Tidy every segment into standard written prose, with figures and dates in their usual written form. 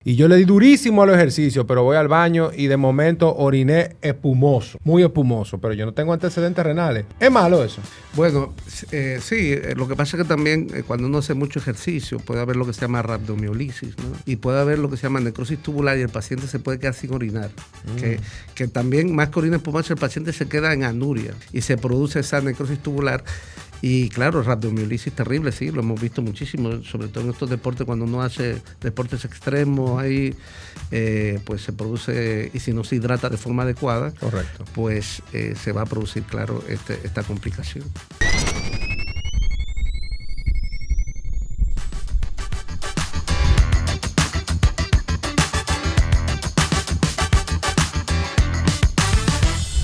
Y yo le di durísimo a los ejercicios, pero voy al baño y de momento oriné espumoso, muy espumoso, pero yo no tengo antecedentes renales. ¿Es malo eso? Bueno, sí, lo que pasa es que también cuando uno hace mucho ejercicio puede haber lo que se llama rhabdomiolisis, ¿no? Y puede haber lo que se llama necrosis tubular y el paciente se puede quedar sin orinar. Que también, más que orina espumosa, el paciente se queda en anuria y se produce esa necrosis tubular. Y claro, rhabdomiolisis terrible, sí, lo hemos visto muchísimo, sobre todo en estos deportes, cuando uno hace deportes extremos, ahí pues se produce, y si no se hidrata de forma adecuada, correcto, pues se va a producir, claro, esta complicación.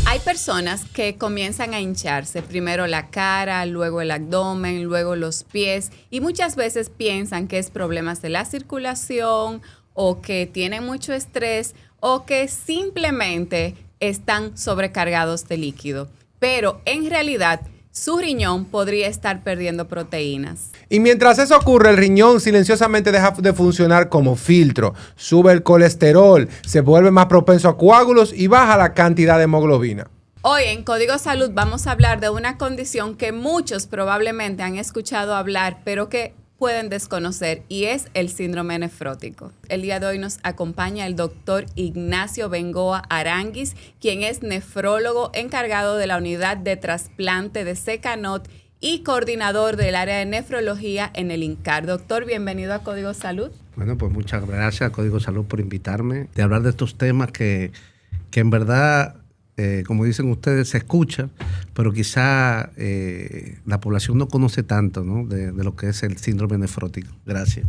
Hay personas que comienzan a hincharse, primero la cara, luego el abdomen, luego los pies, y muchas veces piensan que es problemas de la circulación o que tienen mucho estrés o que simplemente están sobrecargados de líquido. Pero en realidad su riñón podría estar perdiendo proteínas. Y mientras eso ocurre, el riñón silenciosamente deja de funcionar como filtro, sube el colesterol, se vuelve más propenso a coágulos y baja la cantidad de hemoglobina. Hoy en Código Salud vamos a hablar de una condición que muchos probablemente han escuchado hablar, pero que pueden desconocer, y es el síndrome nefrótico. El día de hoy nos acompaña el doctor Ignacio Bengoa Aranguis, quien es nefrólogo encargado de la unidad de trasplante de Secanot y coordinador del área de nefrología en el INCAR. Doctor, bienvenido a Código Salud. Bueno, pues muchas gracias a Código Salud por invitarme, de hablar de estos temas que en verdad, como dicen ustedes, se escucha, pero quizá la población no conoce tanto, ¿no? de lo que es el síndrome nefrótico. Gracias.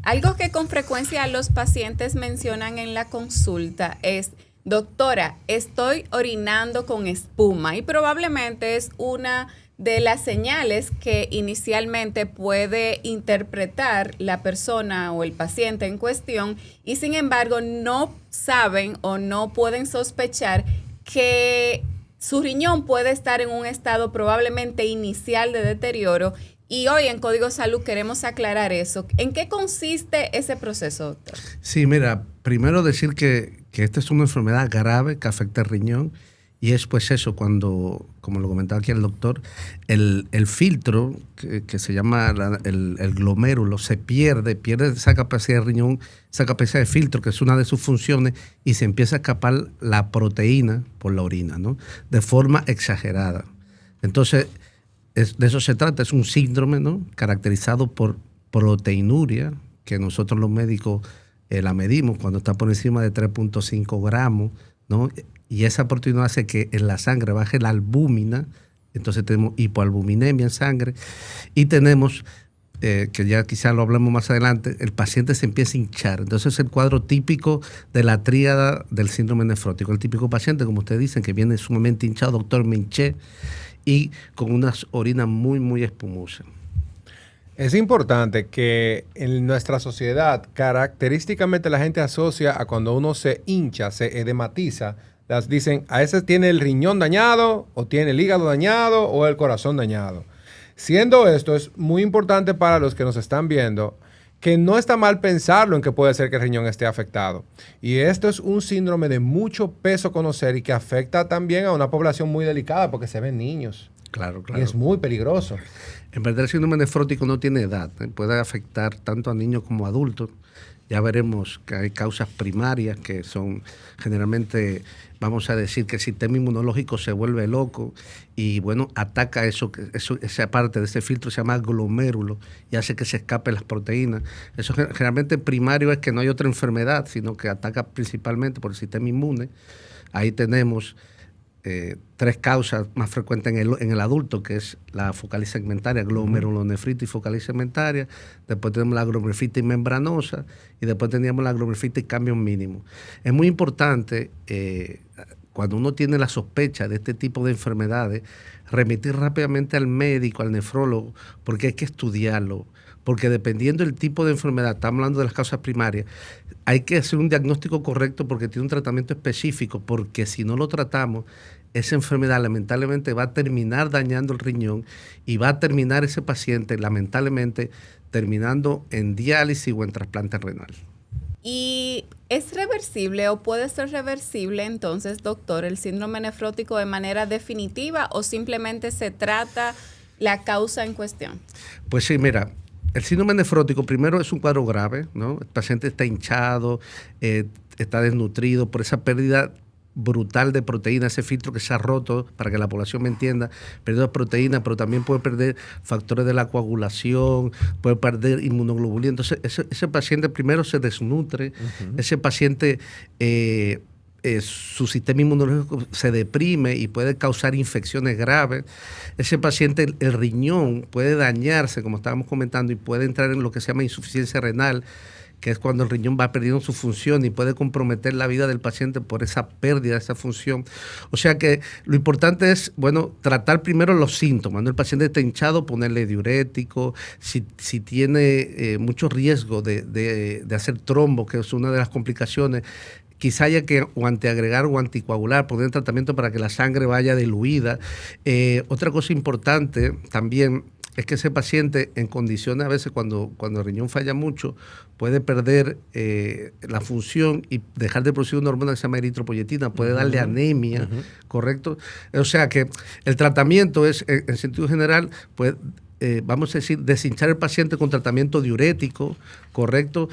Algo que con frecuencia los pacientes mencionan en la consulta es: doctora, estoy orinando con espuma, y probablemente es una de las señales que inicialmente puede interpretar la persona o el paciente en cuestión, y sin embargo no saben o no pueden sospechar que su riñón puede estar en un estado probablemente inicial de deterioro. Y hoy en Código Salud queremos aclarar eso. ¿En qué consiste ese proceso, doctor? Sí, mira, primero decir que esta es una enfermedad grave que afecta el riñón, y es pues eso, cuando, como lo comentaba aquí el doctor, el filtro que se llama el glomérulo se pierde esa capacidad de riñón, esa capacidad de filtro, que es una de sus funciones, y se empieza a escapar la proteína por la orina, ¿no? De forma exagerada. Entonces, de eso se trata, es un síndrome, ¿no? Caracterizado por proteinuria, que nosotros los médicos la medimos cuando está por encima de 3.5 gramos, ¿no? Y esa proteína hace que en la sangre baje la albúmina, entonces tenemos hipoalbuminemia en sangre, y tenemos, que ya quizás lo hablemos más adelante, el paciente se empieza a hinchar. Entonces es el cuadro típico de la tríada del síndrome nefrótico. El típico paciente, como ustedes dicen, que viene sumamente hinchado, doctor, me hinché, y con unas orinas muy, muy espumosas. Es importante que en nuestra sociedad, característicamente la gente asocia a cuando uno se hincha, se edematiza, las dicen, a ese tiene el riñón dañado, o tiene el hígado dañado, o el corazón dañado. Siendo esto, es muy importante para los que nos están viendo que no está mal pensarlo en que puede ser que el riñón esté afectado. Y esto es un síndrome de mucho peso conocer y que afecta también a una población muy delicada porque se ven niños. Claro, claro. Y es muy peligroso. En verdad el síndrome nefrótico no tiene edad, puede afectar tanto a niños como a adultos. Ya veremos que hay causas primarias que son generalmente, vamos a decir, que el sistema inmunológico se vuelve loco y bueno, ataca esa parte de ese filtro, se llama glomérulo, y hace que se escapen las proteínas. Eso generalmente primario es que no hay otra enfermedad, sino que ataca principalmente por el sistema inmune. Ahí tenemos tres causas más frecuentes en el adulto, que es la focalitis segmentaria, glomerulonefritis y focalitis segmentaria. Después tenemos la glomerulonefritis membranosa y después teníamos la glomerulonefritis cambios mínimos. Es muy importante, cuando uno tiene la sospecha de este tipo de enfermedades, remitir rápidamente al médico, al nefrólogo, porque hay que estudiarlo. Porque dependiendo del tipo de enfermedad, estamos hablando de las causas primarias, hay que hacer un diagnóstico correcto porque tiene un tratamiento específico, porque si no lo tratamos, esa enfermedad lamentablemente va a terminar dañando el riñón y va a terminar ese paciente lamentablemente terminando en diálisis o en trasplante renal. ¿Y es reversible o puede ser reversible entonces, doctor, el síndrome nefrótico de manera definitiva o simplemente se trata la causa en cuestión? Pues sí, mira, el síndrome nefrótico primero es un cuadro grave, ¿no? El paciente está hinchado, está desnutrido por esa pérdida brutal de proteína, ese filtro que se ha roto, para que la población me entienda, perdió proteína, pero también puede perder factores de la coagulación, puede perder inmunoglobulina. Entonces, ese paciente primero se desnutre, ese paciente, su sistema inmunológico se deprime y puede causar infecciones graves. Ese paciente, el riñón puede dañarse, como estábamos comentando, y puede entrar en lo que se llama insuficiencia renal, que es cuando el riñón va perdiendo su función y puede comprometer la vida del paciente por esa pérdida de esa función. O sea que lo importante es, bueno, tratar primero los síntomas. Cuando el paciente está hinchado, ponerle diurético. Si tiene mucho riesgo de hacer trombo, que es una de las complicaciones, quizá haya que o antiagregar o anticoagular, poner tratamiento para que la sangre vaya diluida. Otra cosa importante también es que ese paciente, en condiciones a veces cuando el riñón falla mucho, puede perder la función y dejar de producir una hormona que se llama eritropoyetina, puede darle anemia, ¿correcto? O sea que el tratamiento es, en sentido general, pues, vamos a decir, deshinchar el paciente con tratamiento diurético, ¿correcto?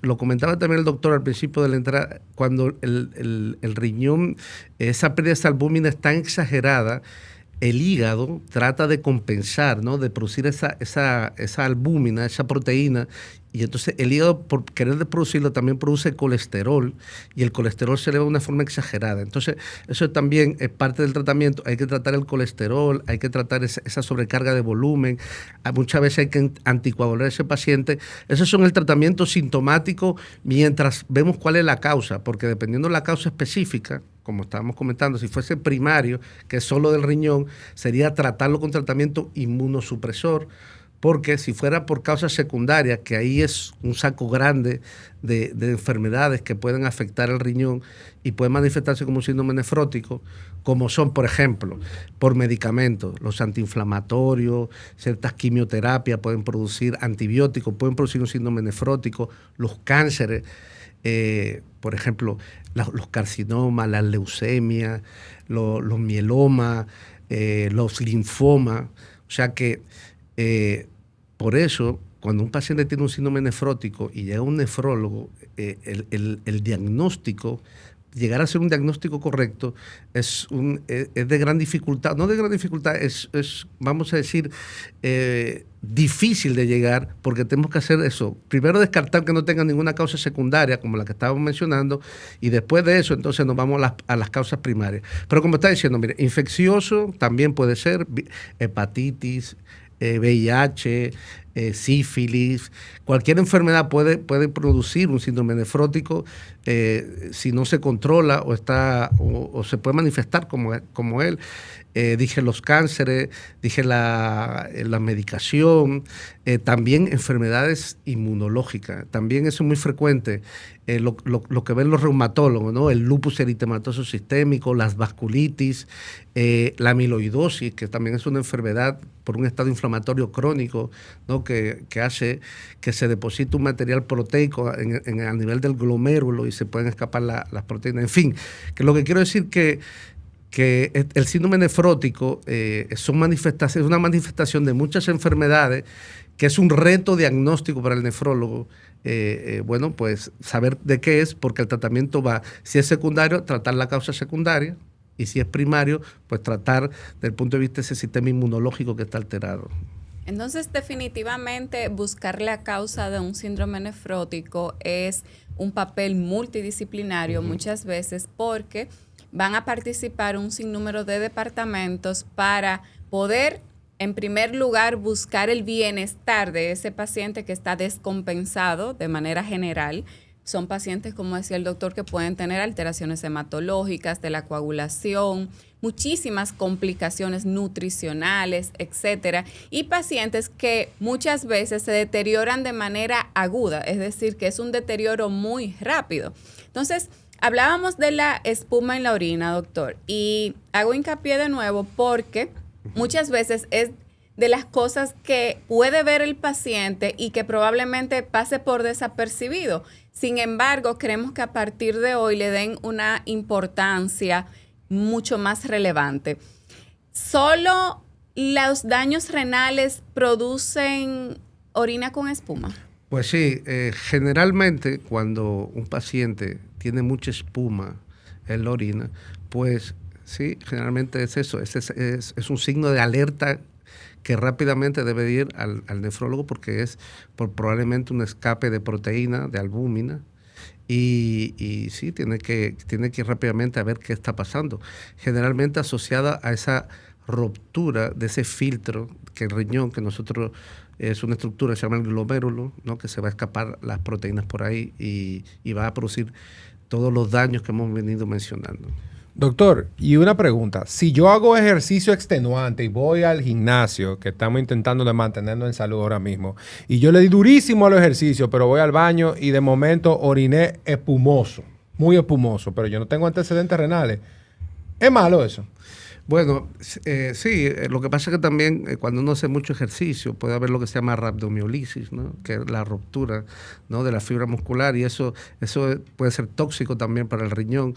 Lo comentaba también el doctor al principio de la entrada, cuando el riñón, esa pérdida de albúmina es tan exagerada, el hígado trata de compensar, ¿no? De producir esa albúmina, esa proteína, y entonces el hígado, por querer producirlo, también produce colesterol, y el colesterol se eleva de una forma exagerada. Entonces, eso también es parte del tratamiento. Hay que tratar el colesterol, hay que tratar esa sobrecarga de volumen, muchas veces hay que anticoagular a ese paciente. Esos son el tratamiento sintomático mientras vemos cuál es la causa, porque dependiendo de la causa específica, como estábamos comentando, si fuese primario, que es solo del riñón, sería tratarlo con tratamiento inmunosupresor, porque si fuera por causas secundarias, que ahí es un saco grande de enfermedades que pueden afectar el riñón y pueden manifestarse como un síndrome nefrótico, como son, por ejemplo, por medicamentos, los antiinflamatorios, ciertas quimioterapias pueden producir antibióticos, pueden producir un síndrome nefrótico, los cánceres, por ejemplo, los carcinomas, las leucemias, los mielomas, los linfomas. O sea que por eso, cuando un paciente tiene un síndrome nefrótico y llega a un nefrólogo, el diagnóstico, llegar a ser un diagnóstico correcto es de gran dificultad, no de gran dificultad, es vamos a decir, difícil de llegar, porque tenemos que hacer eso. Primero descartar que no tenga ninguna causa secundaria, como la que estábamos mencionando, y después de eso, entonces nos vamos a las causas primarias. Pero como está diciendo, mire, infeccioso también puede ser, hepatitis, VIH, sífilis, cualquier enfermedad puede producir un síndrome nefrótico si no se controla o se puede manifestar como él. Dije los cánceres, dije la medicación, también enfermedades inmunológicas. También eso es muy frecuente, lo que ven los reumatólogos, ¿no? El lupus eritematoso sistémico, las vasculitis, la amiloidosis, que también es una enfermedad por un estado inflamatorio crónico, ¿no? que hace que se deposite un material proteico a nivel del glomérulo y se pueden escapar las proteínas. En fin, que lo que quiero decir que el síndrome nefrótico es una manifestación de muchas enfermedades, que es un reto diagnóstico para el nefrólogo. Bueno, pues saber de qué es, porque el tratamiento va, si es secundario, tratar la causa secundaria, y si es primario, pues tratar desde el punto de vista de ese sistema inmunológico que está alterado. Entonces, definitivamente, buscar la causa de un síndrome nefrótico es un papel multidisciplinario muchas veces, porque van a participar un sinnúmero de departamentos para poder, en primer lugar, buscar el bienestar de ese paciente que está descompensado de manera general. Son pacientes, como decía el doctor, que pueden tener alteraciones hematológicas de la coagulación, muchísimas complicaciones nutricionales, etcétera, y pacientes que muchas veces se deterioran de manera aguda, es decir, que es un deterioro muy rápido. Entonces, hablábamos de la espuma en la orina, doctor, y hago hincapié de nuevo porque muchas veces es de las cosas que puede ver el paciente y que probablemente pase por desapercibido. Sin embargo, creemos que a partir de hoy le den una importancia mucho más relevante. ¿Solo los daños renales producen orina con espuma? Pues sí, generalmente cuando un paciente tiene mucha espuma en la orina, pues sí, generalmente es eso, es un signo de alerta que rápidamente debe ir al nefrólogo porque es probablemente un escape de proteína, de albúmina, y sí, tiene que ir rápidamente a ver qué está pasando. Generalmente asociada a esa ruptura de ese filtro que el riñón, que nosotros es una estructura que se llama el glomérulo, ¿no? Que se va a escapar las proteínas por ahí y va a producir todos los daños que hemos venido mencionando. Doctor, y una pregunta. Si yo hago ejercicio extenuante y voy al gimnasio, que estamos intentando de mantenernos en salud ahora mismo, y yo le di durísimo al ejercicio, pero voy al baño y de momento oriné espumoso, muy espumoso, pero yo no tengo antecedentes renales, ¿es malo eso? Bueno, sí, lo que pasa es que también cuando uno hace mucho ejercicio puede haber lo que se llama rhabdomiolisis, ¿no? Que es la ruptura, ¿no? De la fibra muscular, y eso puede ser tóxico también para el riñón.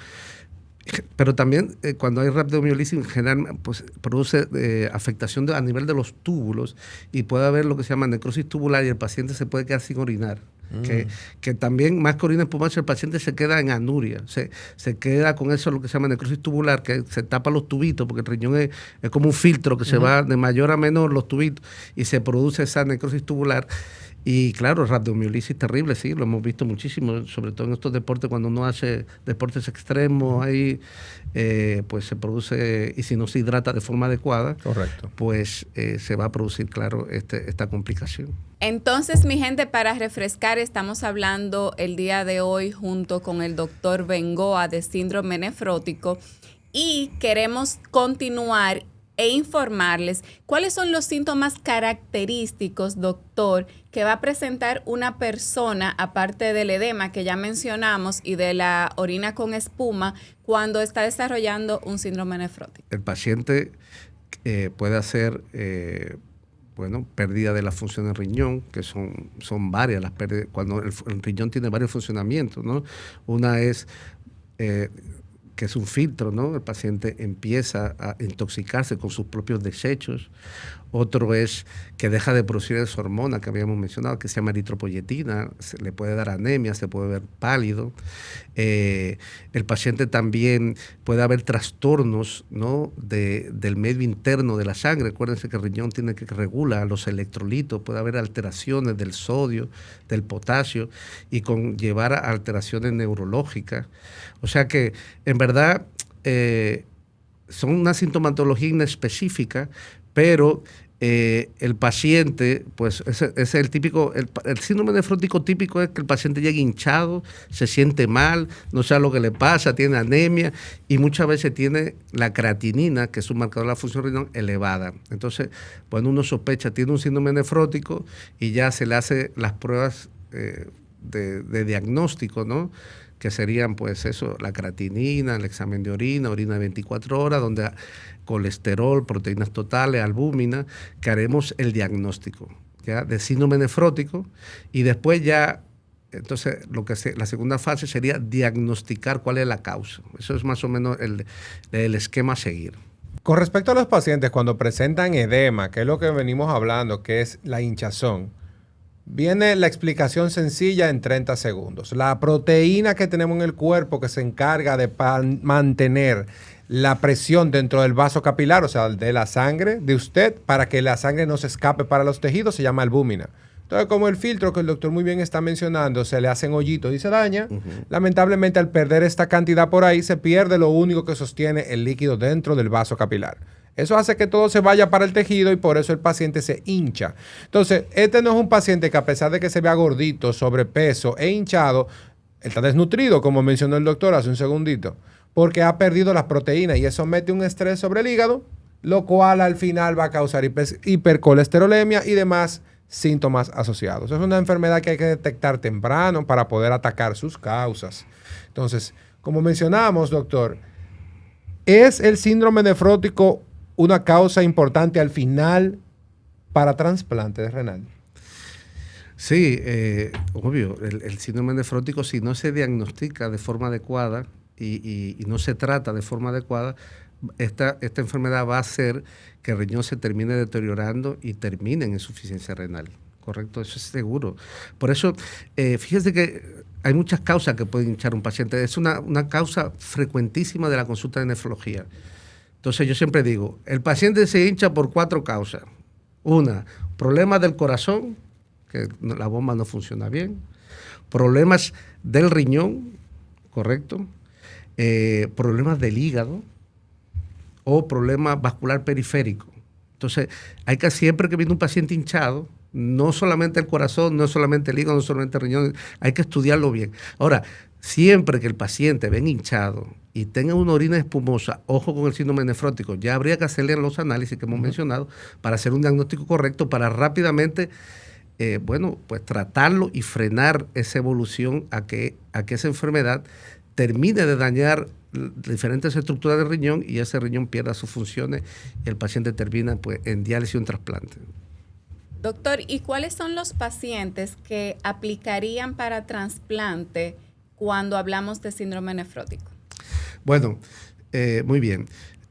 Pero también cuando hay rhabdomiolisis en general pues, produce afectación a nivel de los túbulos y puede haber lo que se llama necrosis tubular y el paciente se puede quedar sin orinar. Que también más que orina espumosa el paciente se queda en anuria, se queda con eso lo que se llama necrosis tubular, que se tapa los tubitos porque el riñón es como un filtro que se va de mayor a menor los tubitos y se produce esa necrosis tubular. Y claro, rhabdomiolisis terrible, sí, lo hemos visto muchísimo, sobre todo en estos deportes, cuando uno hace deportes extremos, ahí pues se produce, y si no se hidrata de forma adecuada, correcto, pues se va a producir, claro, esta complicación. Entonces, mi gente, para refrescar, estamos hablando el día de hoy junto con el doctor Bengoa de síndrome nefrótico y queremos continuar e informarles cuáles son los síntomas característicos, doctor, que va a presentar una persona, aparte del edema que ya mencionamos y de la orina con espuma, cuando está desarrollando un síndrome nefrótico. El paciente puede hacer, pérdida de la función del riñón, que son varias las pérdidas, cuando el riñón tiene varios funcionamientos, ¿no? Una es que es un filtro, ¿no? El paciente empieza a intoxicarse con sus propios desechos. Otro es que deja de producir esa hormona que habíamos mencionado, que se llama eritropoyetina, se le puede dar anemia, se puede ver pálido. El paciente también puede haber trastornos, ¿no? del medio interno de la sangre. Acuérdense que el riñón tiene que regular los electrolitos, puede haber alteraciones del sodio, del potasio y conllevar a alteraciones neurológicas. O sea que, en verdad, son una sintomatología inespecífica, pero el paciente, pues es el típico, el síndrome nefrótico típico es que el paciente llega hinchado, se siente mal, no sabe lo que le pasa, tiene anemia y muchas veces tiene la creatinina, que es un marcador de la función renal, elevada. Entonces, bueno, uno sospecha, tiene un síndrome nefrótico y ya se le hace las pruebas de diagnóstico, ¿no? Que serían pues eso, la creatinina, el examen de orina de 24 horas, donde colesterol, proteínas totales, albúmina, que haremos el diagnóstico, ¿ya? De síndrome nefrótico y después ya, entonces la segunda fase sería diagnosticar cuál es la causa. Eso es más o menos el esquema a seguir. Con respecto a los pacientes cuando presentan edema, que es lo que venimos hablando, que es la hinchazón, viene la explicación sencilla en 30 segundos. La proteína que tenemos en el cuerpo que se encarga de mantener la presión dentro del vaso capilar, o sea, de la sangre de usted, para que la sangre no se escape para los tejidos, se llama albúmina. Entonces, como el filtro que el doctor muy bien está mencionando, se le hacen hoyitos y se daña, lamentablemente al perder esta cantidad por ahí, se pierde lo único que sostiene el líquido dentro del vaso capilar. Eso hace que todo se vaya para el tejido y por eso el paciente se hincha. Entonces, este no es un paciente que a pesar de que se vea gordito, sobrepeso e hinchado, él está desnutrido, como mencionó el doctor hace un segundito, porque ha perdido las proteínas y eso mete un estrés sobre el hígado, lo cual al final va a causar hipercolesterolemia y demás síntomas asociados. Es una enfermedad que hay que detectar temprano para poder atacar sus causas. Entonces, como mencionamos, doctor, ¿es el síndrome nefrótico una causa importante al final para trasplante renal? Sí, obvio, el síndrome nefrótico, si no se diagnostica de forma adecuada y no se trata de forma adecuada, esta enfermedad va a hacer que el riñón se termine deteriorando y termine en insuficiencia renal. ¿Correcto? Eso es seguro. Por eso, fíjese que hay muchas causas que pueden hinchar un paciente. Es una causa frecuentísima de la consulta de nefrología. Entonces yo siempre digo, el paciente se hincha por 4 causas. Una, problemas del corazón, que la bomba no funciona bien. Problemas del riñón, ¿correcto? Problemas del hígado o problema vascular periférico. Entonces, hay que siempre que viene un paciente hinchado, no solamente el corazón, no solamente el hígado, no solamente el riñón, hay que estudiarlo bien. Ahora, siempre que el paciente venga hinchado y tenga una orina espumosa, ojo con el síndrome nefrótico, ya habría que hacerle los análisis que hemos mencionado para hacer un diagnóstico correcto, para rápidamente, pues tratarlo y frenar esa evolución a que esa enfermedad termine de dañar diferentes estructuras del riñón y ese riñón pierda sus funciones y el paciente termina pues en diálisis o en trasplante. Doctor, ¿y cuáles son los pacientes que aplicarían para trasplante cuando hablamos de síndrome nefrótico? Bueno, muy bien.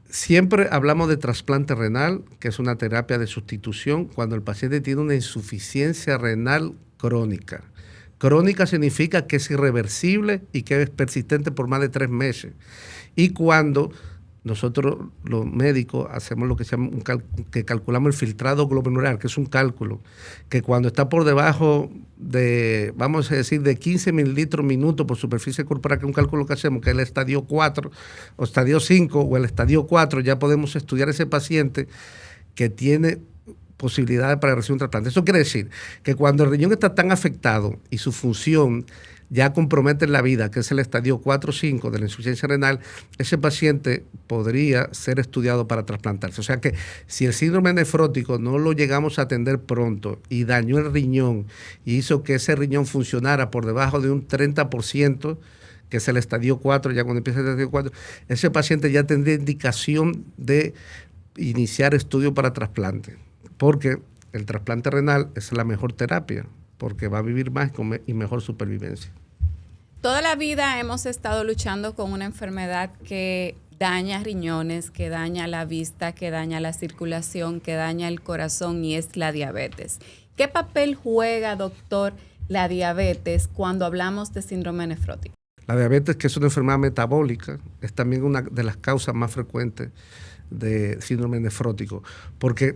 Siempre hablamos de trasplante renal, que es una terapia de sustitución cuando el paciente tiene una insuficiencia renal crónica. Crónica significa que es irreversible y que es persistente por más de 3 meses. Y cuando nosotros, los médicos, hacemos lo que se llama que calculamos el filtrado glomerular, que es un cálculo, que cuando está por debajo de, vamos a decir, de 15 mililitros minuto por superficie corporal, que es un cálculo que hacemos, que es el estadio 4 o estadio 5 o el estadio 4, ya podemos estudiar ese paciente que tiene posibilidades para recibir un trasplante. Eso quiere decir que cuando el riñón está tan afectado y su función ya compromete la vida, que es el estadio 4 o 5 de la insuficiencia renal, ese paciente podría ser estudiado para trasplantarse. O sea que si el síndrome nefrótico no lo llegamos a atender pronto y dañó el riñón y hizo que ese riñón funcionara por debajo de un 30%, que es el estadio 4, ya cuando empieza el estadio 4, ese paciente ya tendría indicación de iniciar estudio para trasplante, porque el trasplante renal es la mejor terapia, porque va a vivir más y mejor supervivencia. Toda la vida hemos estado luchando con una enfermedad que daña riñones, que daña la vista, que daña la circulación, que daña el corazón y es la diabetes. ¿Qué papel juega, doctor, la diabetes cuando hablamos de síndrome nefrótico? La diabetes, que es una enfermedad metabólica, es también una de las causas más frecuentes de síndrome nefrótico, porque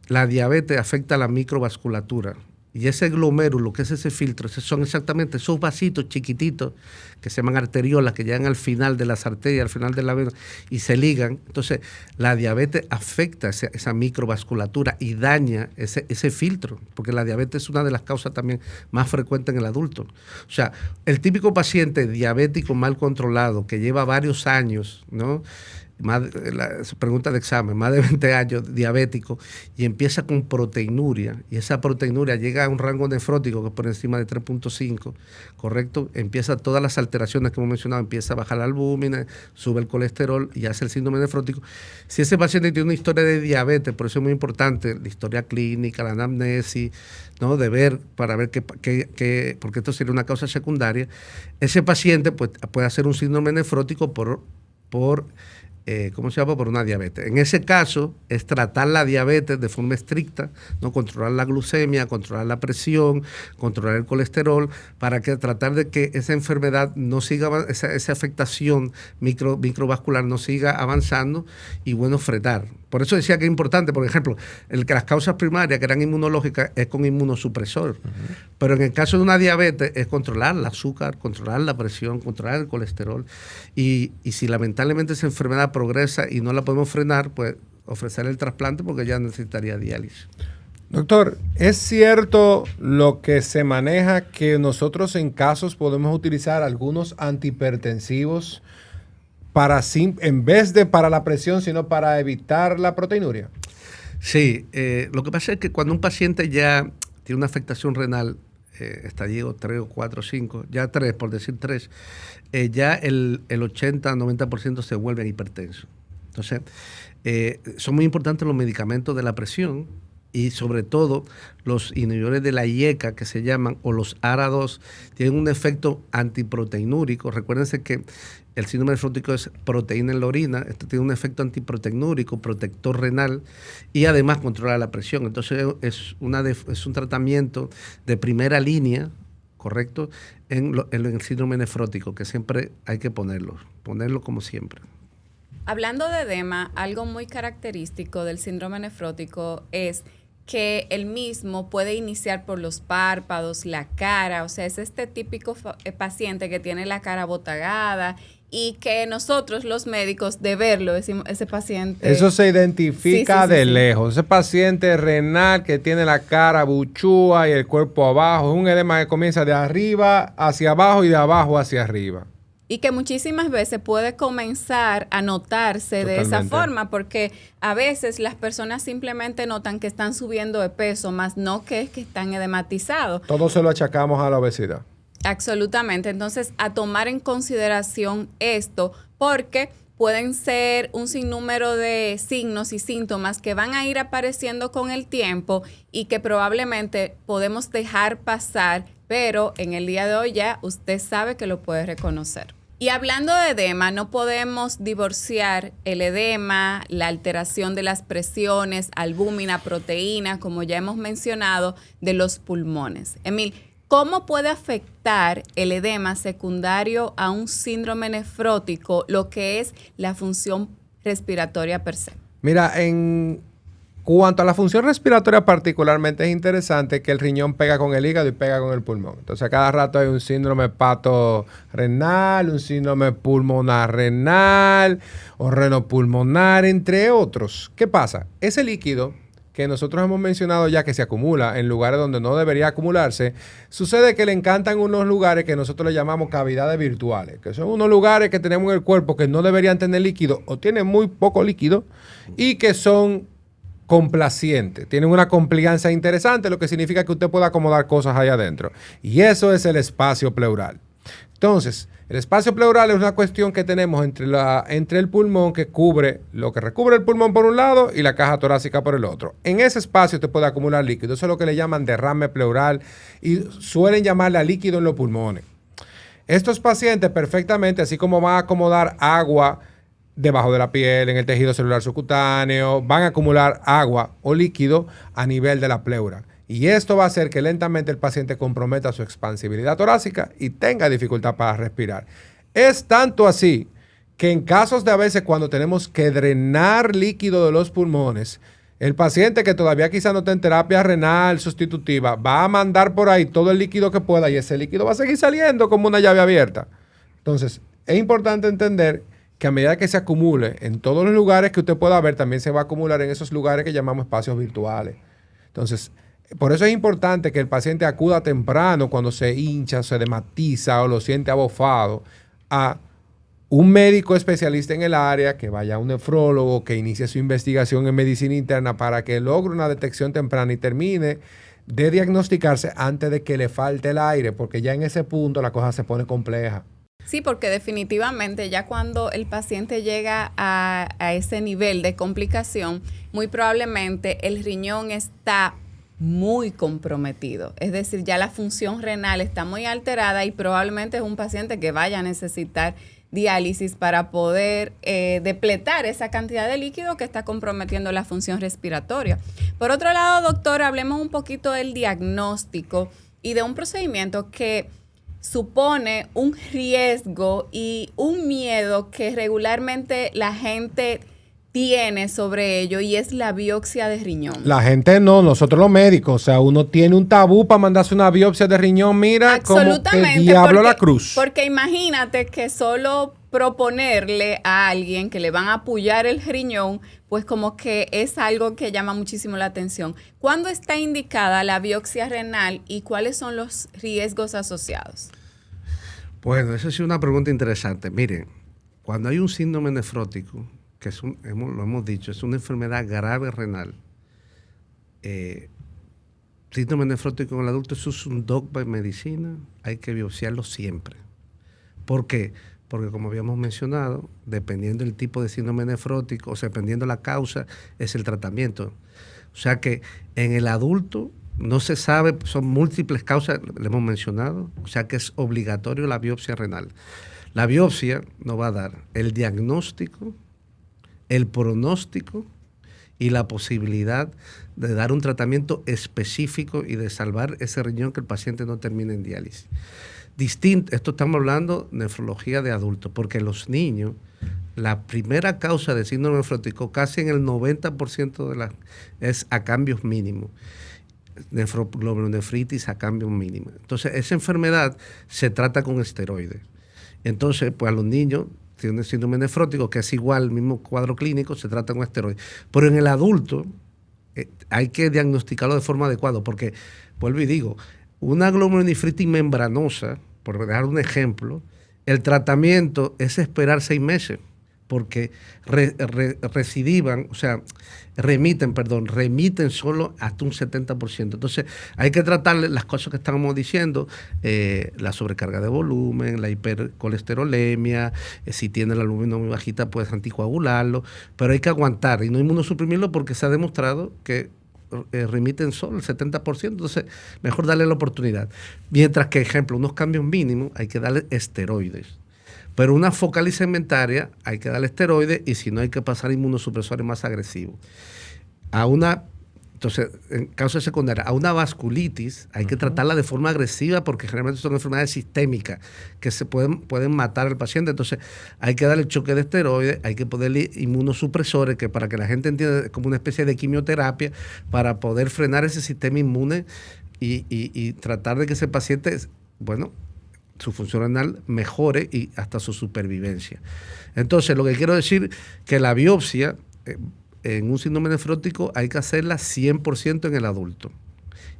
la diabetes afecta a la microvasculatura. Y ese glomérulo, que es ese filtro, son exactamente esos vasitos chiquititos que se llaman arteriolas, que llegan al final de las arterias, al final de la vena, y se ligan. Entonces, la diabetes afecta esa microvasculatura y daña ese filtro, porque la diabetes es una de las causas también más frecuentes en el adulto. O sea, el típico paciente diabético mal controlado, que lleva varios años, ¿no?, pregunta de examen, más de 20 años diabético, y empieza con proteinuria, y esa proteinuria llega a un rango nefrótico que es por encima de 3.5, ¿correcto? Empieza todas las alteraciones que hemos mencionado, empieza a bajar la albúmina, sube el colesterol y hace el síndrome nefrótico. Si ese paciente tiene una historia de diabetes, por eso es muy importante la historia clínica, la anamnesis, ¿no?, de ver, para ver porque esto sería una causa secundaria, ese paciente pues, puede hacer un síndrome nefrótico por una diabetes. En ese caso, es tratar la diabetes de forma estricta, ¿no?, controlar la glucemia, controlar la presión, controlar el colesterol, para tratar de que esa enfermedad no siga, esa afectación microvascular no siga avanzando y, bueno, frenar. Por eso decía que es importante, por ejemplo, que las causas primarias, que eran inmunológicas, es con inmunosupresor. Pero en el caso de una diabetes, es controlar el azúcar, controlar la presión, controlar el colesterol. Y si lamentablemente esa enfermedad progresa y no la podemos frenar, pues ofrecer el trasplante porque ya necesitaría diálisis. Doctor, ¿es cierto lo que se maneja que nosotros en casos podemos utilizar algunos antihipertensivos en vez de para la presión, sino para evitar la proteinuria? Sí, lo que pasa es que cuando un paciente ya tiene una afectación renal, estadio 3 o 4 o 5, ya 3, por decir 3, ya el 80-90% se vuelven hipertensos. Entonces, son muy importantes los medicamentos de la presión, y sobre todo los inhibidores de la IECA, que se llaman, o los ARA2, tienen un efecto antiproteinúrico. Recuérdense que el síndrome nefrótico es proteína en la orina, esto tiene un efecto antiproteinúrico, protector renal y además controla la presión. Entonces es un tratamiento de primera línea, ¿correcto? En el síndrome nefrótico, que siempre hay que ponerlo como siempre. Hablando de edema, algo muy característico del síndrome nefrótico es que el mismo puede iniciar por los párpados, la cara, o sea, es este típico paciente que tiene la cara botagada y que nosotros los médicos de verlo decimos, ese paciente... Eso se identifica de lejos. Ese paciente renal que tiene la cara buchúa y el cuerpo abajo, es un edema que comienza de arriba hacia abajo y de abajo hacia arriba. Y que muchísimas veces puede comenzar a notarse de esa forma, porque a veces las personas simplemente notan que están subiendo de peso, más no que es que están edematizados. Todo se lo achacamos a la obesidad. Absolutamente. Entonces, a tomar en consideración esto, porque pueden ser un sinnúmero de signos y síntomas que van a ir apareciendo con el tiempo y que probablemente podemos dejar pasar, pero en el día de hoy ya usted sabe que lo puede reconocer. Y hablando de edema, no podemos divorciar el edema, la alteración de las presiones, albúmina, proteína, como ya hemos mencionado, de los pulmones. Emil, ¿cómo puede afectar el edema secundario a un síndrome nefrótico, lo que es la función respiratoria per se? Mira, en cuanto a la función respiratoria particularmente, es interesante que el riñón pega con el hígado y pega con el pulmón. Entonces, a cada rato hay un síndrome hepatorrenal, un síndrome pulmonar renal o renopulmonar, entre otros. ¿Qué pasa? Ese líquido que nosotros hemos mencionado ya que se acumula en lugares donde no debería acumularse, sucede que le encantan unos lugares que nosotros le llamamos cavidades virtuales, que son unos lugares que tenemos en el cuerpo que no deberían tener líquido o tienen muy poco líquido y que son complacientes, tienen una compliancia interesante, lo que significa que usted puede acomodar cosas ahí adentro. Y eso es el espacio pleural. Entonces, el espacio pleural es una cuestión que tenemos entre el pulmón, que cubre lo que recubre el pulmón por un lado y la caja torácica por el otro. En ese espacio usted puede acumular líquido. Eso es lo que le llaman derrame pleural y suelen llamarle a líquido en los pulmones. Estos pacientes perfectamente, así como van a acomodar agua debajo de la piel, en el tejido celular subcutáneo, van a acumular agua o líquido a nivel de la pleura. Y esto va a hacer que lentamente el paciente comprometa su expansibilidad torácica y tenga dificultad para respirar. Es tanto así que en casos de a veces cuando tenemos que drenar líquido de los pulmones, el paciente que todavía quizá no está en terapia renal sustitutiva va a mandar por ahí todo el líquido que pueda y ese líquido va a seguir saliendo como una llave abierta. Entonces, es importante entender que a medida que se acumule en todos los lugares que usted pueda ver, también se va a acumular en esos lugares que llamamos espacios virtuales. Entonces, por eso es importante que el paciente acuda temprano cuando se hincha, se edematiza o lo siente abofado a un médico especialista en el área, que vaya a un nefrólogo, que inicie su investigación en medicina interna para que logre una detección temprana y termine de diagnosticarse antes de que le falte el aire, porque ya en ese punto la cosa se pone compleja. Sí, porque definitivamente ya cuando el paciente llega a ese nivel de complicación, muy probablemente el riñón está muy comprometido. Es decir, ya la función renal está muy alterada y probablemente es un paciente que vaya a necesitar diálisis para poder depletar esa cantidad de líquido que está comprometiendo la función respiratoria. Por otro lado, doctor, hablemos un poquito del diagnóstico y de un procedimiento que supone un riesgo y un miedo que regularmente la gente tiene sobre ello, y es la biopsia de riñón. La gente no, nosotros los médicos, o sea, uno tiene un tabú para mandarse una biopsia de riñón, mira, como que el diablo la cruz. Porque imagínate que solo proponerle a alguien que le van a apoyar el riñón, pues como que es algo que llama muchísimo la atención. ¿Cuándo está indicada la biopsia renal y cuáles son los riesgos asociados? Bueno, esa es una pregunta interesante. Miren, cuando hay un síndrome nefrótico, que lo hemos dicho, es una enfermedad grave renal, síndrome nefrótico en el adulto, eso es un dogma en medicina, hay que biopsiarlo siempre. ¿Por qué? Porque como habíamos mencionado, dependiendo del tipo de síndrome nefrótico, o sea, dependiendo la causa, es el tratamiento. O sea que en el adulto no se sabe, son múltiples causas, le hemos mencionado, o sea que es obligatorio la biopsia renal. La biopsia nos va a dar el diagnóstico, el pronóstico y la posibilidad de dar un tratamiento específico y de salvar ese riñón que el paciente no termine en diálisis. Esto estamos hablando de nefrología de adultos, porque los niños, la primera causa de síndrome nefrótico, casi en el 90% es a cambios mínimos. Nefroglomerulonefritis a cambios mínimos. Entonces, esa enfermedad se trata con esteroides. Entonces, pues a los niños tienen síndrome nefrótico, que es igual, el mismo cuadro clínico, se trata con esteroides. Pero en el adulto hay que diagnosticarlo de forma adecuada, porque, vuelvo y digo, una glomerulonefritis membranosa, por dar un ejemplo, el tratamiento es esperar 6 meses, porque remiten solo hasta un 70%. Entonces, hay que tratarle las cosas que estábamos diciendo, la sobrecarga de volumen, la hipercolesterolemia, si tiene la albúmina muy bajita, puedes anticoagularlo, pero hay que aguantar y no inmunosuprimirlo porque se ha demostrado que remiten solo el 70%, entonces mejor darle la oportunidad. Mientras que, ejemplo, unos cambios mínimos hay que darle esteroides. Pero una focal y segmentaria hay que darle esteroides y si no hay que pasar inmunosupresores más agresivos. Entonces, en causa secundaria, a una vasculitis hay que tratarla de forma agresiva porque generalmente son enfermedades sistémicas que se pueden matar al paciente. Entonces, hay que darle choque de esteroides, hay que ponerle inmunosupresores, que para que la gente entienda es como una especie de quimioterapia para poder frenar ese sistema inmune y tratar de que ese paciente, su función renal mejore y hasta su supervivencia. Entonces, lo que quiero decir que la biopsia en un síndrome nefrótico hay que hacerla 100% en el adulto.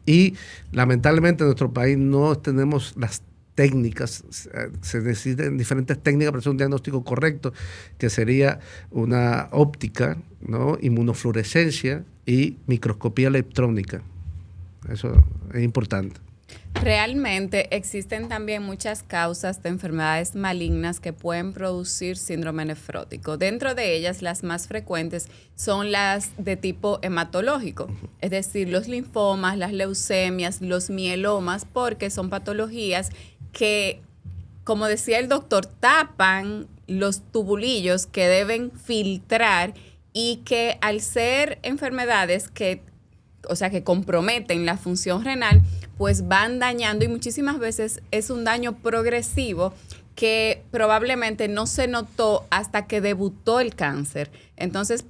Y lamentablemente en nuestro país no tenemos las técnicas, se necesitan diferentes técnicas para hacer un diagnóstico correcto, que sería una óptica, ¿no?, inmunofluorescencia y microscopía electrónica. Eso es importante. Realmente existen también muchas causas de enfermedades malignas que pueden producir síndrome nefrótico. Dentro de ellas, las más frecuentes son las de tipo hematológico, es decir, los linfomas, las leucemias, los mielomas, porque son patologías que, como decía el doctor, tapan los tubulillos que deben filtrar y que al ser enfermedades que comprometen la función renal, pues van dañando y muchísimas veces es un daño progresivo que probablemente no se notó hasta que debutó el cáncer. Entonces,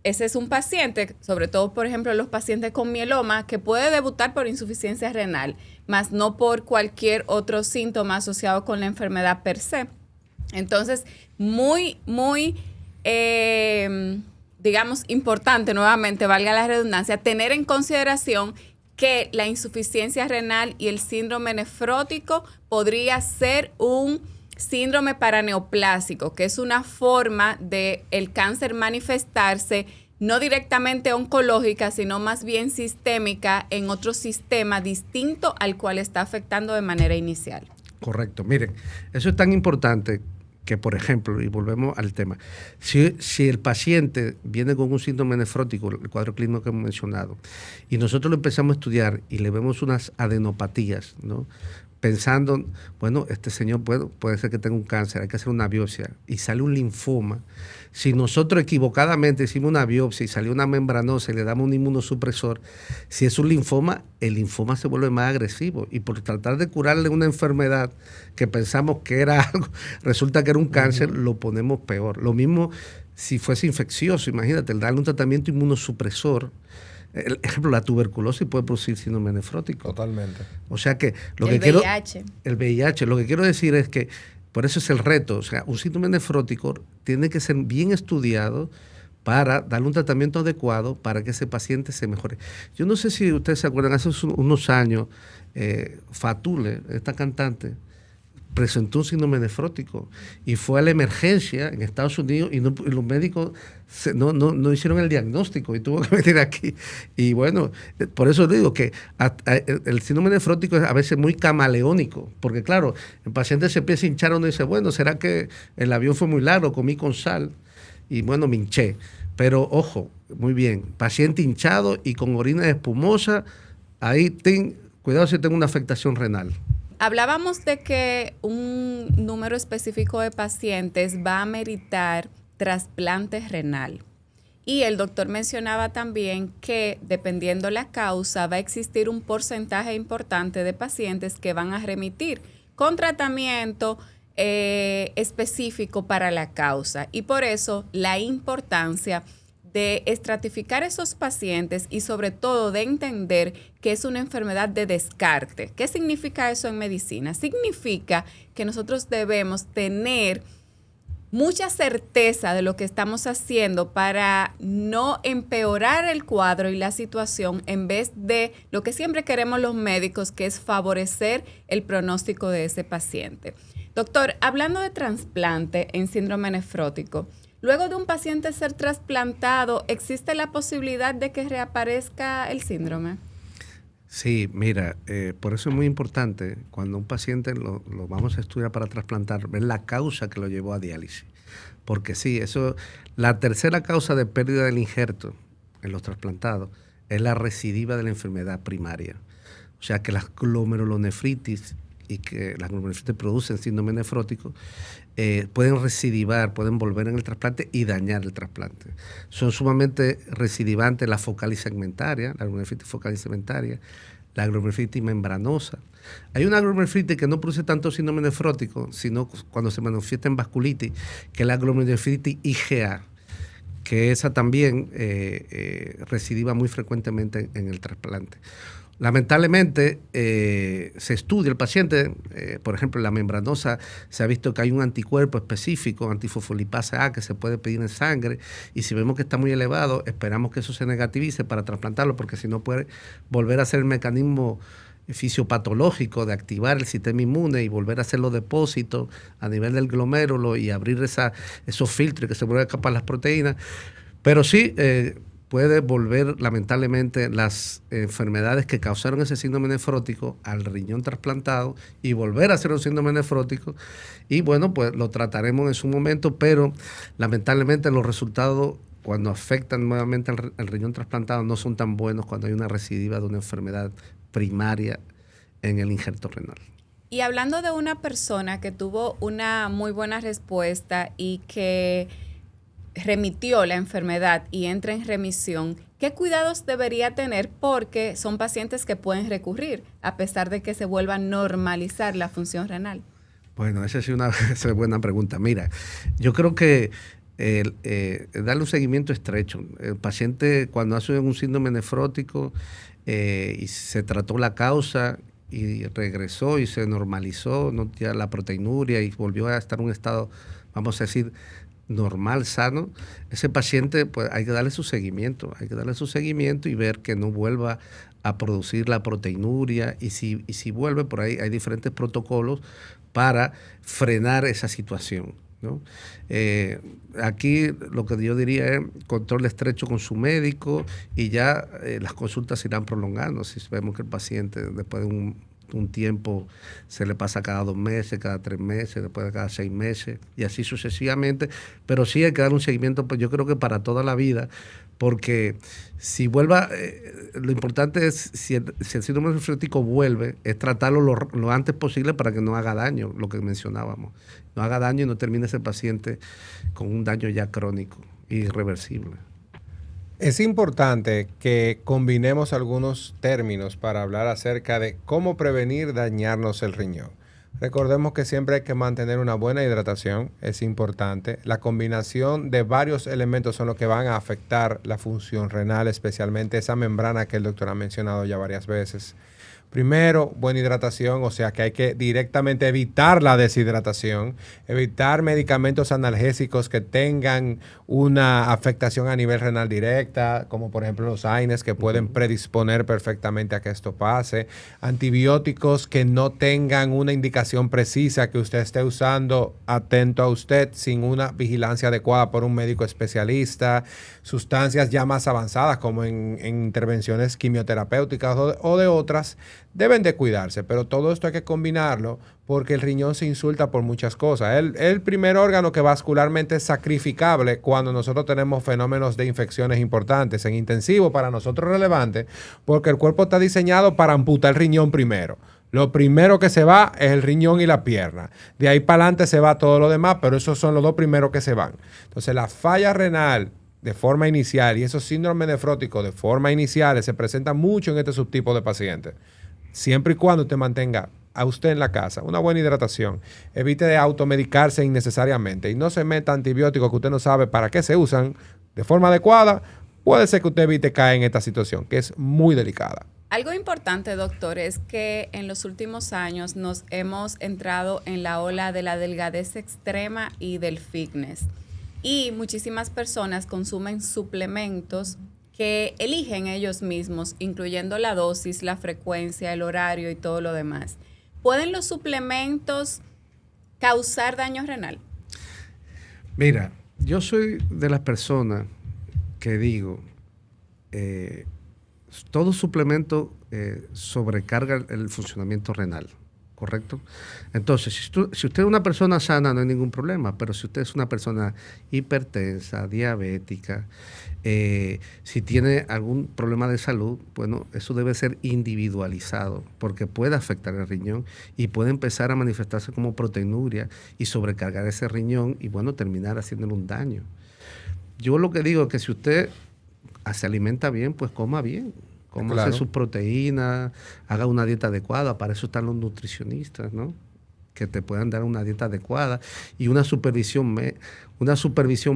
ese es un paciente, sobre todo, por ejemplo, los pacientes con mieloma, que puede debutar por insuficiencia renal, más no por cualquier otro síntoma asociado con la enfermedad per se. Entonces, muy importante, nuevamente, valga la redundancia, tener en consideración que la insuficiencia renal y el síndrome nefrótico podría ser un síndrome paraneoplásico, que es una forma de el cáncer manifestarse no directamente oncológica, sino más bien sistémica en otro sistema distinto al cual está afectando de manera inicial. Correcto. Miren, eso es tan importante que, por ejemplo, y volvemos al tema, si el paciente viene con un síndrome nefrótico, el cuadro clínico que hemos mencionado, y nosotros lo empezamos a estudiar y le vemos unas adenopatías, ¿no?, pensando, este señor puede ser que tenga un cáncer, hay que hacer una biopsia, y sale un linfoma. Si nosotros equivocadamente hicimos una biopsia y salió una membranosa y le damos un inmunosupresor, si es un linfoma, el linfoma se vuelve más agresivo. Y por tratar de curarle una enfermedad que pensamos que era algo, resulta que era un cáncer, lo ponemos peor. Lo mismo si fuese infeccioso, imagínate, el darle un tratamiento inmunosupresor. Ejemplo, la tuberculosis puede producir síndrome nefrótico. Totalmente. O sea que el VIH, lo que quiero decir es que por eso es el reto. O sea, un síndrome nefrótico tiene que ser bien estudiado para darle un tratamiento adecuado para que ese paciente se mejore. Yo no sé si ustedes se acuerdan, hace unos años, Fatule, esta cantante, presentó un síndrome nefrótico y fue a la emergencia en Estados Unidos y los médicos no hicieron el diagnóstico y tuvo que venir aquí. Y bueno, por eso digo que el síndrome nefrótico es a veces muy camaleónico, porque claro, el paciente se empieza a hinchar, uno dice, ¿será que el avión fue muy largo, comí con sal y me hinché? Pero ojo, muy bien, paciente hinchado y con orina espumosa, ahí cuidado si tengo una afectación renal. Hablábamos de que un número específico de pacientes va a meritar trasplante renal. Y el doctor mencionaba también que, dependiendo la causa, va a existir un porcentaje importante de pacientes que van a remitir con tratamiento específico para la causa. Y por eso la importancia de estratificar esos pacientes y sobre todo de entender que es una enfermedad de descarte. ¿Qué significa eso en medicina? Significa que nosotros debemos tener mucha certeza de lo que estamos haciendo para no empeorar el cuadro y la situación en vez de lo que siempre queremos los médicos, que es favorecer el pronóstico de ese paciente. Doctor, hablando de trasplante en síndrome nefrótico, luego de un paciente ser trasplantado, ¿existe la posibilidad de que reaparezca el síndrome? Sí, mira, por eso es muy importante cuando un paciente lo vamos a estudiar para trasplantar, ver la causa que lo llevó a diálisis. Porque sí, la tercera causa de pérdida del injerto en los trasplantados es la recidiva de la enfermedad primaria. O sea que las glomerulonefritis y que las glomerulonefritis producen síndrome nefrótico, pueden recidivar, pueden volver en el trasplante y dañar el trasplante. Son sumamente recidivantes la focal y segmentaria, la glomerulonefritis focal y segmentaria, la glomerulonefritis membranosa. Hay una glomerulonefritis que no produce tanto síndrome nefrótico, sino cuando se manifiesta en vasculitis, que es la glomerulonefritis IgA, que esa también recidiva muy frecuentemente en el trasplante. Lamentablemente, se estudia el paciente, por ejemplo, en la membranosa se ha visto que hay un anticuerpo específico, antifosfolipasa A, que se puede pedir en sangre, y si vemos que está muy elevado, esperamos que eso se negativice para trasplantarlo, porque si no puede volver a ser el mecanismo fisiopatológico de activar el sistema inmune y volver a hacer los depósitos a nivel del glomérulo y abrir esos filtros que se vuelven a escapar las proteínas. Pero sí, puede volver lamentablemente las enfermedades que causaron ese síndrome nefrótico al riñón trasplantado y volver a hacer un síndrome nefrótico. Y bueno, pues lo trataremos en su momento, pero lamentablemente los resultados cuando afectan nuevamente al riñón trasplantado no son tan buenos cuando hay una recidiva de una enfermedad primaria en el injerto renal. Y hablando de una persona que tuvo una muy buena respuesta y que remitió la enfermedad y entra en remisión, ¿qué cuidados debería tener? Porque son pacientes que pueden recurrir a pesar de que se vuelva a normalizar la función renal. Bueno, esa es una buena pregunta. Mira, yo creo que darle un seguimiento estrecho. El paciente cuando hace un síndrome nefrótico y se trató la causa y regresó y se normalizó ya la proteinuria y volvió a estar en un estado, vamos a decir, normal, sano, ese paciente pues hay que darle su seguimiento, y ver que no vuelva a producir la proteinuria y si vuelve, por ahí hay diferentes protocolos para frenar esa situación, ¿no? Aquí lo que yo diría es control estrecho con su médico y ya las consultas se irán prolongando. Si vemos que el paciente después de un tiempo se le pasa cada 2 meses, cada 3 meses, después de cada 6 meses y así sucesivamente, pero sí hay que dar un seguimiento, pues yo creo que para toda la vida, porque si lo importante es si el síndrome nefrótico vuelve, es tratarlo lo antes posible para que no haga daño, lo que mencionábamos, no haga daño y no termine ese paciente con un daño ya crónico, irreversible. Es importante que combinemos algunos términos para hablar acerca de cómo prevenir dañarnos el riñón. Recordemos que siempre hay que mantener una buena hidratación, es importante. La combinación de varios elementos son los que van a afectar la función renal, especialmente esa membrana que el doctor ha mencionado ya varias veces. Primero, buena hidratación, o sea que hay que directamente evitar la deshidratación, evitar medicamentos analgésicos que tengan una afectación a nivel renal directa, como por ejemplo los AINES que pueden predisponer perfectamente a que esto pase, antibióticos que no tengan una indicación precisa que usted esté usando atento a usted sin una vigilancia adecuada por un médico especialista, sustancias ya más avanzadas como en intervenciones quimioterapéuticas o de otras, deben de cuidarse, pero todo esto hay que combinarlo porque el riñón se insulta por muchas cosas. Es el primer órgano que vascularmente es sacrificable cuando nosotros tenemos fenómenos de infecciones importantes. En intensivo, para nosotros es relevante porque el cuerpo está diseñado para amputar el riñón primero. Lo primero que se va es el riñón y la pierna. De ahí para adelante se va todo lo demás, pero esos son los dos primeros que se van. Entonces, la falla renal de forma inicial y esos síndromes nefróticos de forma inicial se presentan mucho en este subtipo de pacientes. Siempre y cuando usted mantenga a usted en la casa una buena hidratación, evite de automedicarse innecesariamente y no se meta antibióticos que usted no sabe para qué se usan de forma adecuada, puede ser que usted evite caer en esta situación, que es muy delicada. Algo importante, doctor, es que en los últimos años nos hemos entrado en la ola de la delgadez extrema y del fitness. Y muchísimas personas consumen suplementos que eligen ellos mismos, incluyendo la dosis, la frecuencia, el horario y todo lo demás. ¿Pueden los suplementos causar daño renal? Mira, yo soy de las personas que digo, todo suplemento sobrecarga el funcionamiento renal, ¿correcto? Entonces, si usted es una persona sana, no hay ningún problema, pero si usted es una persona hipertensa, diabética, si tiene algún problema de salud, bueno, eso debe ser individualizado porque puede afectar el riñón y puede empezar a manifestarse como proteinuria y sobrecargar ese riñón y, bueno, terminar haciéndole un daño. Yo lo que digo es que si usted se alimenta bien, pues coma bien. Cómase sus proteínas, haga una dieta adecuada. Para eso están los nutricionistas, ¿no? Que te puedan dar una dieta adecuada y una supervisión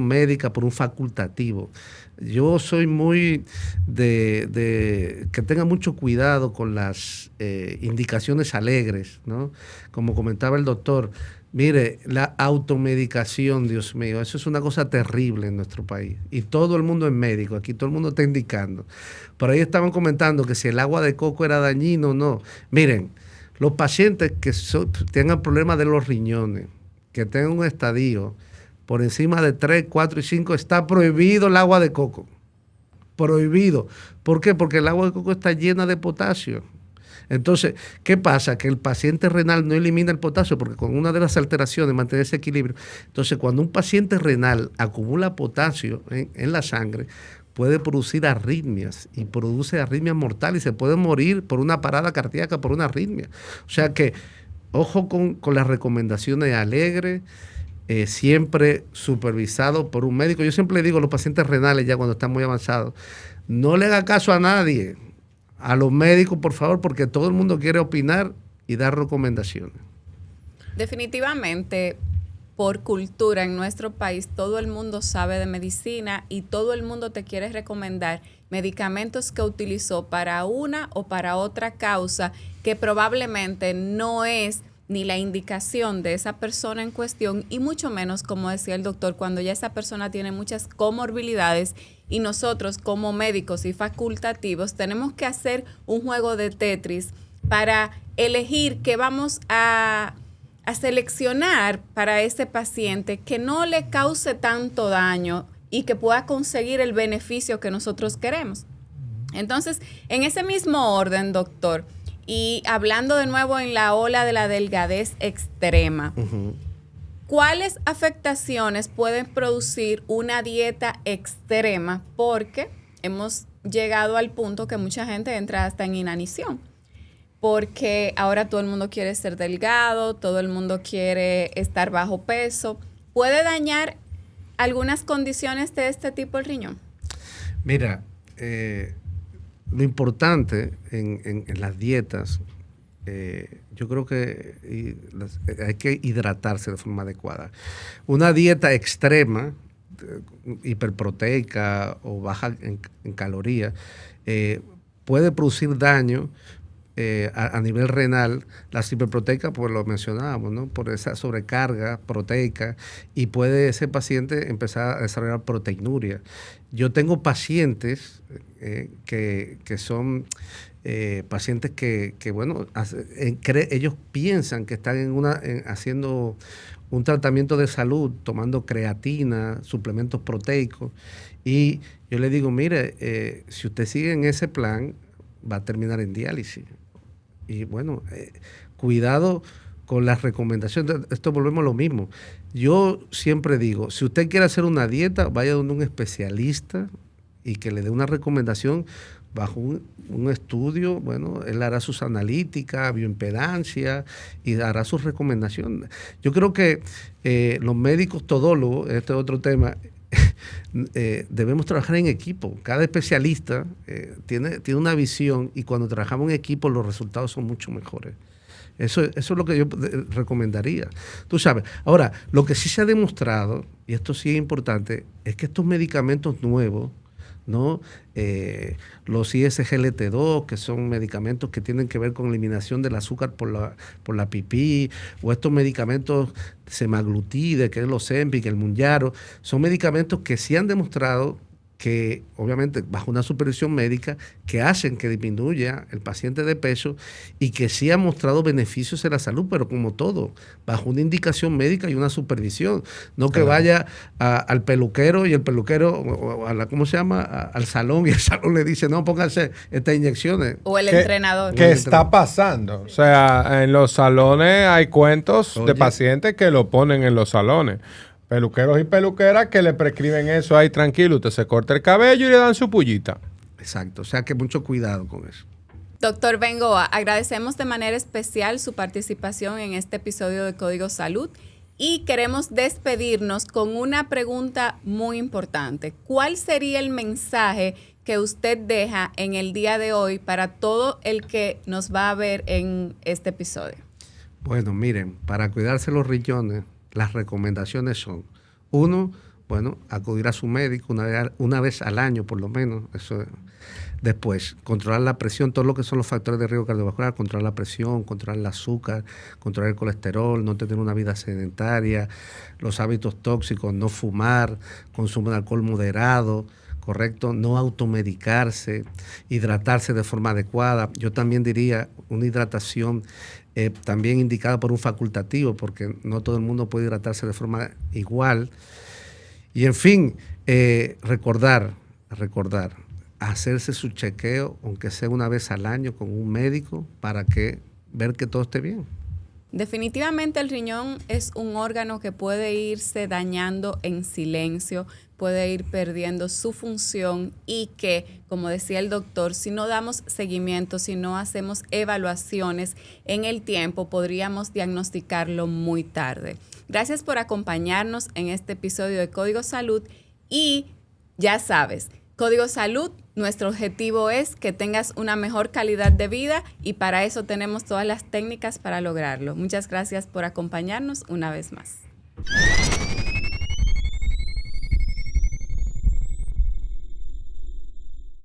médica por un facultativo. Yo soy muy de que tenga mucho cuidado con las indicaciones alegres, ¿no? Como comentaba el doctor, mire, la automedicación, Dios mío, eso es una cosa terrible en nuestro país. Y todo el mundo es médico, aquí todo el mundo está indicando. Por ahí estaban comentando que si el agua de coco era dañino o no. Miren, los pacientes que tengan problemas de los riñones, que tengan un estadio por encima de 3, 4 y 5, está prohibido el agua de coco. Prohibido. ¿Por qué? Porque el agua de coco está llena de potasio. Entonces, ¿qué pasa? Que el paciente renal no elimina el potasio porque con una de las alteraciones mantiene ese equilibrio. Entonces, cuando un paciente renal acumula potasio en la sangre, puede producir arritmias y produce arritmias mortales y se puede morir por una parada cardíaca, por una arritmia. O sea que, ojo con las recomendaciones alegres, siempre supervisado por un médico. Yo siempre le digo a los pacientes renales ya cuando están muy avanzados, no le haga caso a nadie. A los médicos, por favor, porque todo el mundo quiere opinar y dar recomendaciones. Definitivamente, por cultura en nuestro país, todo el mundo sabe de medicina y todo el mundo te quiere recomendar medicamentos que utilizó para una o para otra causa que probablemente no es ni la indicación de esa persona en cuestión y mucho menos, como decía el doctor, cuando ya esa persona tiene muchas comorbilidades y nosotros como médicos y facultativos tenemos que hacer un juego de Tetris para elegir qué vamos a seleccionar para ese paciente que no le cause tanto daño y que pueda conseguir el beneficio que nosotros queremos. Entonces, en ese mismo orden, doctor, y hablando de nuevo en la ola de la delgadez extrema, ¿cuáles afectaciones pueden producir una dieta extrema? Porque hemos llegado al punto que mucha gente entra hasta en inanición. Porque ahora todo el mundo quiere ser delgado, todo el mundo quiere estar bajo peso. ¿Puede dañar algunas condiciones de este tipo el riñón? Mira, lo importante en las dietas, yo creo que hay que hidratarse de forma adecuada. Una dieta extrema, hiperproteica o baja en calorías, puede producir daño a nivel renal. Las hiperproteicas, pues lo mencionábamos, ¿no? Por esa sobrecarga proteica y puede ese paciente empezar a desarrollar proteinuria. Yo tengo pacientes que son pacientes que bueno, ellos piensan que están haciendo un tratamiento de salud, tomando creatina, suplementos proteicos, y yo le digo, mire, si usted sigue en ese plan, va a terminar en diálisis. Y bueno, cuidado con las recomendaciones. Esto volvemos a lo mismo. Yo siempre digo, si usted quiere hacer una dieta, vaya donde un especialista y que le dé una recomendación bajo un estudio. Bueno, él hará sus analíticas, bioimpedancia y hará sus recomendaciones. Yo creo que los médicos todólogos, este es otro tema, debemos trabajar en equipo. Cada especialista tiene una visión y cuando trabajamos en equipo los resultados son mucho mejores. Eso es lo que yo recomendaría. Tú sabes. Ahora, lo que sí se ha demostrado, y esto sí es importante, es que estos medicamentos nuevos, ¿no? Los ISGLT2, que son medicamentos que tienen que ver con eliminación del azúcar por la pipí, o estos medicamentos semaglutide, que es los Ozempic, el Mounjaro, son medicamentos que sí han demostrado que, obviamente, bajo una supervisión médica, que hacen que disminuya el paciente de peso y que sí han mostrado beneficios en la salud, pero como todo, bajo una indicación médica y una supervisión. No que vaya al peluquero y el peluquero, ¿cómo se llama? Al salón y el salón le dice, no, pónganse estas inyecciones. O el entrenador. ¿Qué está pasando? O sea, en los salones hay cuentos de pacientes que lo ponen en los salones. Peluqueros y peluqueras que le prescriben eso ahí tranquilo. Usted se corta el cabello y le dan su pullita. Exacto. O sea que mucho cuidado con eso. Doctor Bengoa, agradecemos de manera especial su participación en este episodio de Código Salud y queremos despedirnos con una pregunta muy importante. ¿Cuál sería el mensaje que usted deja en el día de hoy para todo el que nos va a ver en este episodio? Bueno, miren, para cuidarse los riñones, las recomendaciones son, uno, bueno, acudir a su médico una vez al año por lo menos. Eso. Después, controlar la presión, todo lo que son los factores de riesgo cardiovascular, controlar la presión, controlar el azúcar, controlar el colesterol, no tener una vida sedentaria, los hábitos tóxicos, no fumar, consumo de alcohol moderado, correcto, no automedicarse, hidratarse de forma adecuada. Yo también diría una hidratación también indicada por un facultativo, porque no todo el mundo puede hidratarse de forma igual. Y en fin, recordar, hacerse su chequeo, aunque sea una vez al año con un médico, para ver que todo esté bien. Definitivamente el riñón es un órgano que puede irse dañando en silencio, puede ir perdiendo su función y que, como decía el doctor, si no damos seguimiento, si no hacemos evaluaciones en el tiempo, podríamos diagnosticarlo muy tarde. Gracias por acompañarnos en este episodio de Código Salud y ya sabes, Código Salud, nuestro objetivo es que tengas una mejor calidad de vida y para eso tenemos todas las técnicas para lograrlo. Muchas gracias por acompañarnos una vez más.